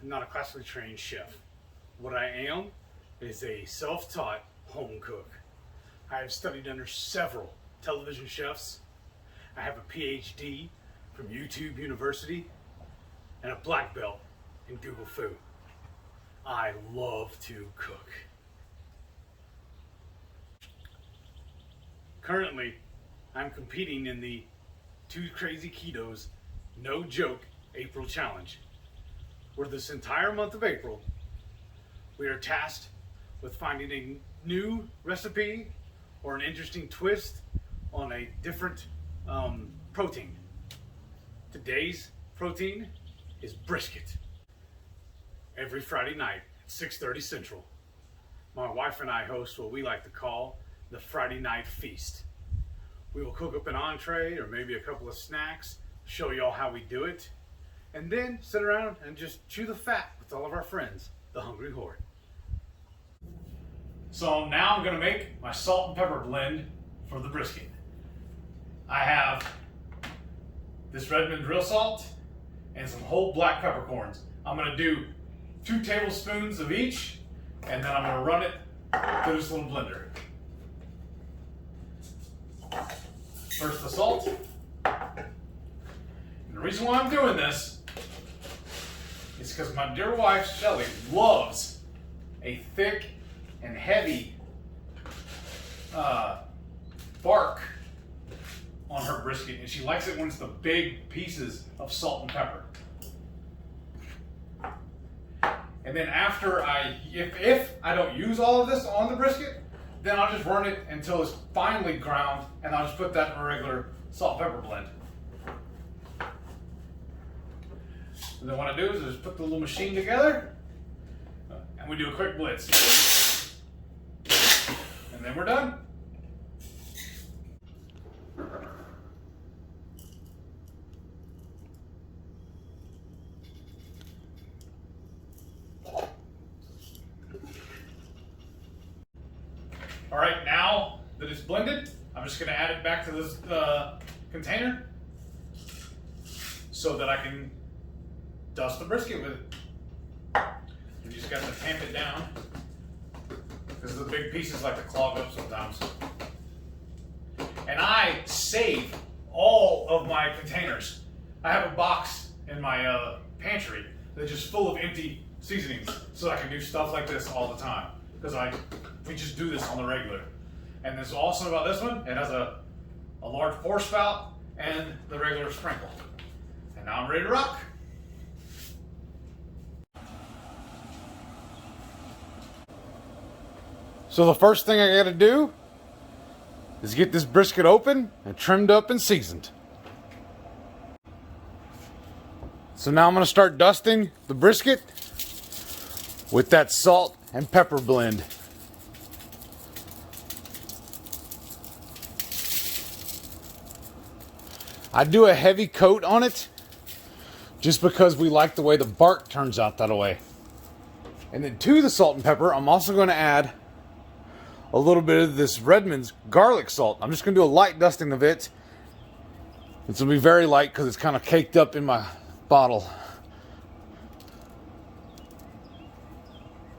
I'm not a classically trained chef. What I am is a self-taught home cook. I have studied under several television chefs. I have a PhD from YouTube University and a black belt in Google Food. I love to cook. Currently, I'm competing in the Two Crazy Ketos No Joke April Challenge, where this entire month of April, we are tasked with finding a new recipe or an interesting twist on a different protein. Today's protein is brisket. Every Friday night at 6:30 Central, my wife and I host what we like to call the Friday Night Feast. We will cook up an entree or maybe a couple of snacks, show y'all how we do it, and then sit around and just chew the fat with all of our friends, the Hungry Horde. So now I'm gonna make my salt and pepper blend for the brisket. I have this Redmond real salt and some whole black peppercorns. I'm gonna do 2 tablespoons of each, and then I'm gonna run it through this little blender. First the salt. And the reason why I'm doing this is because my dear wife, Shelly, loves a thick and heavy bark on her brisket, and she likes it when it's the big pieces of salt and pepper. And then after if I don't use all of this on the brisket, then I'll just run it until it's finely ground, and I'll just put that in a regular salt and pepper blend. And then what I do is I just put the little machine together, and we do a quick blitz. And then we're done. All right, now that it's blended, I'm just gonna add it back to this container so that I can dust the brisket with it. You just got to tamp it down because the big pieces like to clog up sometimes. And I save all of my containers. I have a box in my pantry that's just full of empty seasonings so I can do stuff like this all the time, because we just do this on the regular. And what's awesome about this one, it has a large pour spout and the regular sprinkle. And now I'm ready to rock. So the first thing I gotta do is get this brisket open and trimmed up and seasoned. So now I'm gonna start dusting the brisket with that salt and pepper blend. I do a heavy coat on it just because we like the way the bark turns out that way. And then to the salt and pepper, I'm also going to add a little bit of this Redmond's garlic salt. I'm just going to do a light dusting of it. It's going to be very light because it's kind of caked up in my bottle.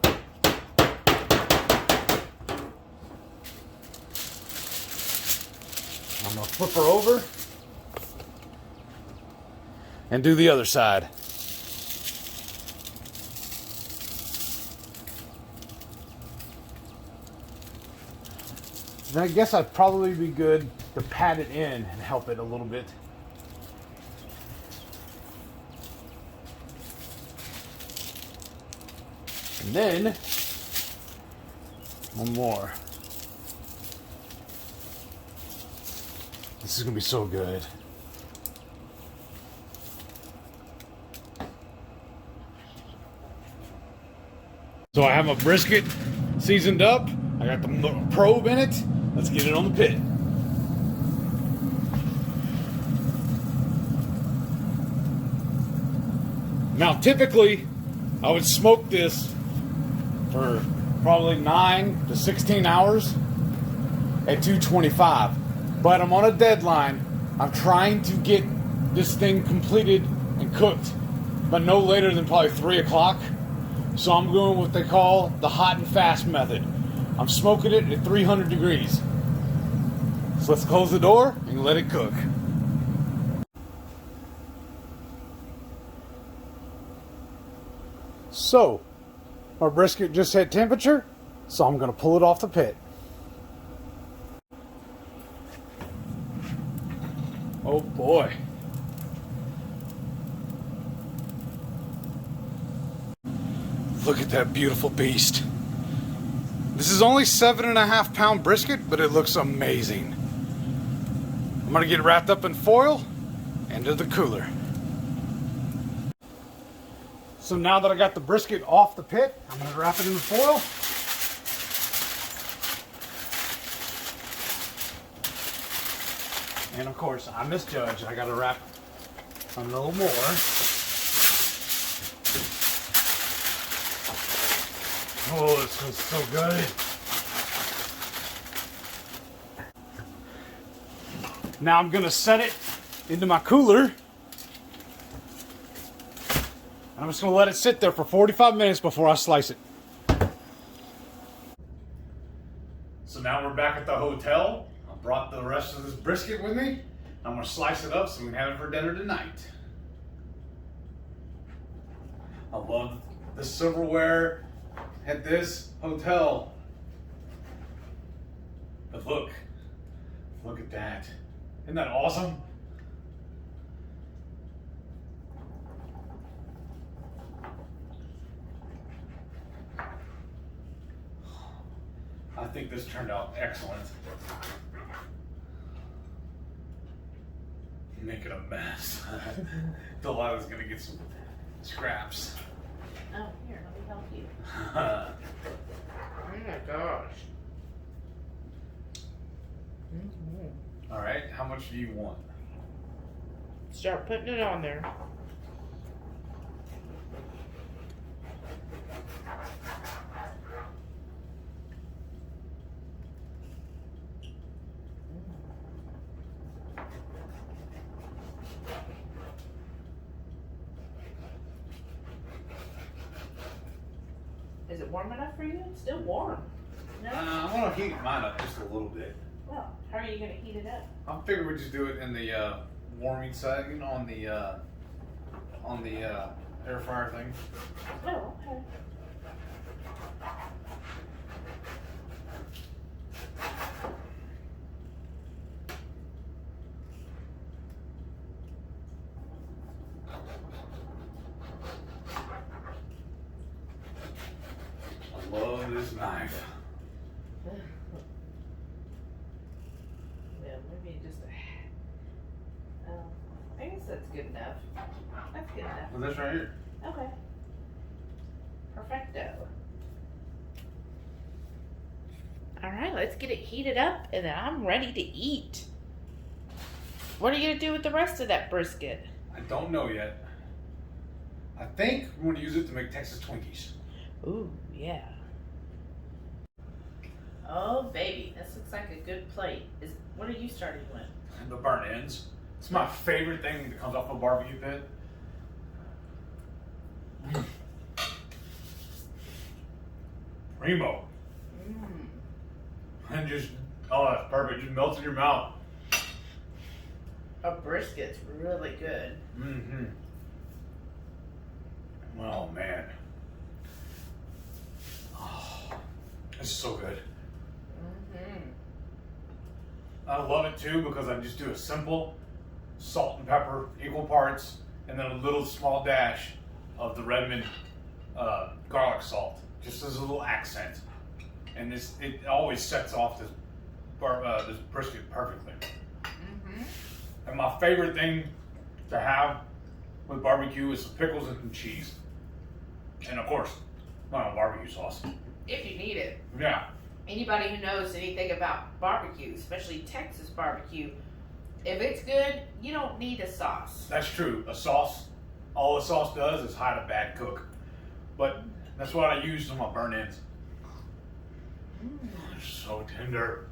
I'm going to flip her over and do the other side. Then I guess I'd probably be good to pat it in and help it a little bit. And then one more. This is gonna be so good. So I have my brisket seasoned up. I got the probe in it. Let's get it on the pit. Now typically I would smoke this for probably 9 to 16 hours at 225. But I'm on a deadline. I'm trying to get this thing completed and cooked but no later than probably 3 o'clock. So I'm doing what they call the hot and fast method. I'm smoking it at 300 degrees. So let's close the door and let it cook. So, our brisket just hit temperature, so I'm going to pull it off the pit. Oh boy. Look at that beautiful beast. This is only 7.5 pound brisket, but it looks amazing. I'm gonna get it wrapped up in foil into the cooler. So now that I got the brisket off the pit, I'm gonna wrap it in the foil. And of course, I misjudged. I gotta wrap a little more. Oh, this smells so good. Now I'm gonna set it into my cooler. I'm just gonna let it sit there for 45 minutes before I slice it. So now we're back at the hotel. I brought the rest of this brisket with me. I'm gonna slice it up so we can have it for dinner tonight. I love the silverware at this hotel. But look at that. Isn't that awesome? I think this turned out excellent. Making a mess. Delilah's gonna get some scraps. Oh, here, let me help you. Oh my gosh. All right, how much do you want? Start putting it on there. Is it warm enough for you? It's still warm. No? I want to heat mine up just a little bit. Well, how are you going to heat it up? I figured we'd just do it in the warming side, you know, on the air fryer thing. Oh, okay. I love this knife. Yeah, maybe just a... I guess that's good enough. That's good enough. Well, this right here. Okay. Perfecto. All right, let's get it heated up and then I'm ready to eat. What are you going to do with the rest of that brisket? I don't know yet. I think we're going to use it to make Texas Twinkies. Ooh, yeah. Oh, baby, this looks like a good plate. What are you starting with? The burnt ends. It's my favorite thing that comes off a barbecue pit. Primo. And just, oh, that's perfect. Just melts in your mouth. A brisket's really good. Mm-hmm. Oh, man. Oh, this is so good. Mm-hmm. I love it too because I just do a simple salt and pepper, equal parts, and then a little small dash of the Redmond garlic salt, just as a little accent. And it always sets off this brisket perfectly. Mm-hmm. And my favorite thing to have with barbecue is some pickles and some cheese. And of course, my own barbecue sauce. If you need it. Yeah. Anybody who knows anything about barbecue, especially Texas barbecue, if it's good, you don't need a sauce. That's true. A sauce, all a sauce does is hide a bad cook. But that's what I use on my burnt ends. They're so tender.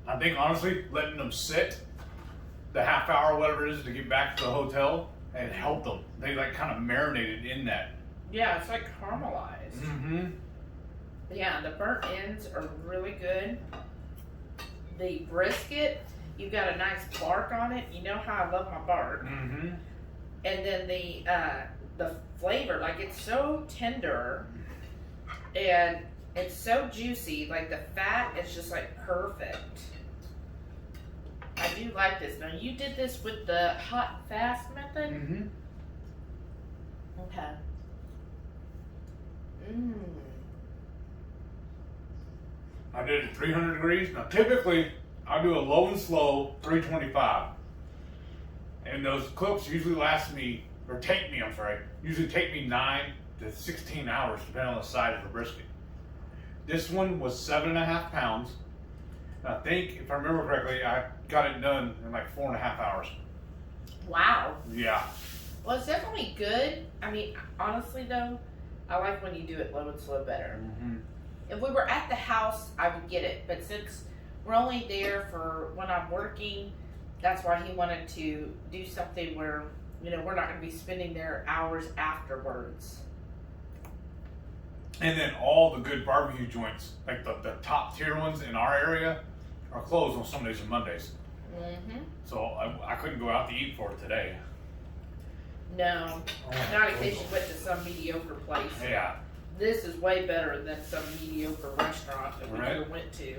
I think honestly, letting them sit the half hour, whatever it is, to get back to the hotel It helped them. They like kind of marinated in that. Yeah, it's like caramelized. Mm-hmm. Yeah, the burnt ends are really good. The brisket, you've got a nice bark on it. You know how I love my bark. Mm-hmm. And then the flavor, like it's so tender and it's so juicy. Like the fat is just like perfect. I do like this. Now you did this with the hot and fast method? Mm-hmm. Okay. Mmm. I did it 300 degrees. Now typically I do a low and slow 325. And those clips usually usually take me 9 to 16 hours depending on the size of the brisket. This one was 7.5 pounds. And I think, if I remember correctly, I got it done in like 4.5 hours. Wow. Yeah. Well, it's definitely good. I mean, honestly though, I like when you do it low and slow better. Mm-hmm. If we were at the house, I would get it. But since we're only there for when I'm working, that's why he wanted to do something where, you know, we're not going to be spending there hours afterwards. And then all the good barbecue joints, like the top tier ones in our area, are closed on Sundays and Mondays. Mm-hmm. So I couldn't go out to eat for it today. No, not in case you went to some mediocre place. Yeah. This is way better than some mediocre restaurant that we Right. ever went to.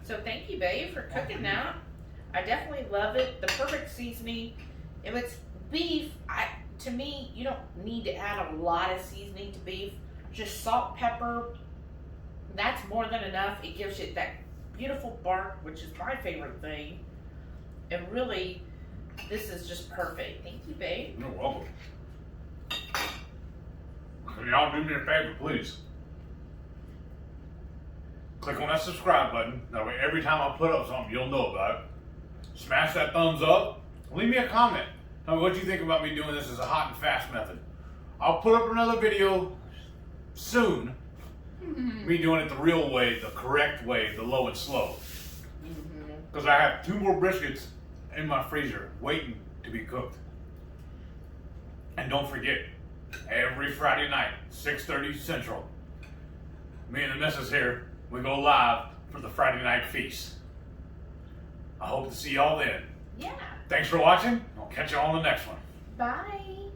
So thank you, babe, for cooking that. I definitely love it. The perfect seasoning. If it's beef, to me, you don't need to add a lot of seasoning to beef. Just salt, pepper. That's more than enough. It gives it that beautiful bark, which is my favorite thing. And really, this is just perfect. Thank you, babe. You're welcome. Can y'all do me a favor, please? Click on that subscribe button. That way every time I put up something, you'll know about it. Smash that thumbs up. Leave me a comment. Tell me what you think about me doing this as a hot and fast method. I'll put up another video soon. Me doing it the real way, the correct way, the low and slow. Because I have 2 more briskets in my freezer waiting to be cooked. And don't forget, every Friday night, 6:30 Central, me and the missus here, we go live for the Friday night feast. I hope to see y'all then. Yeah. Thanks for watching. I'll catch you all on the next one. Bye.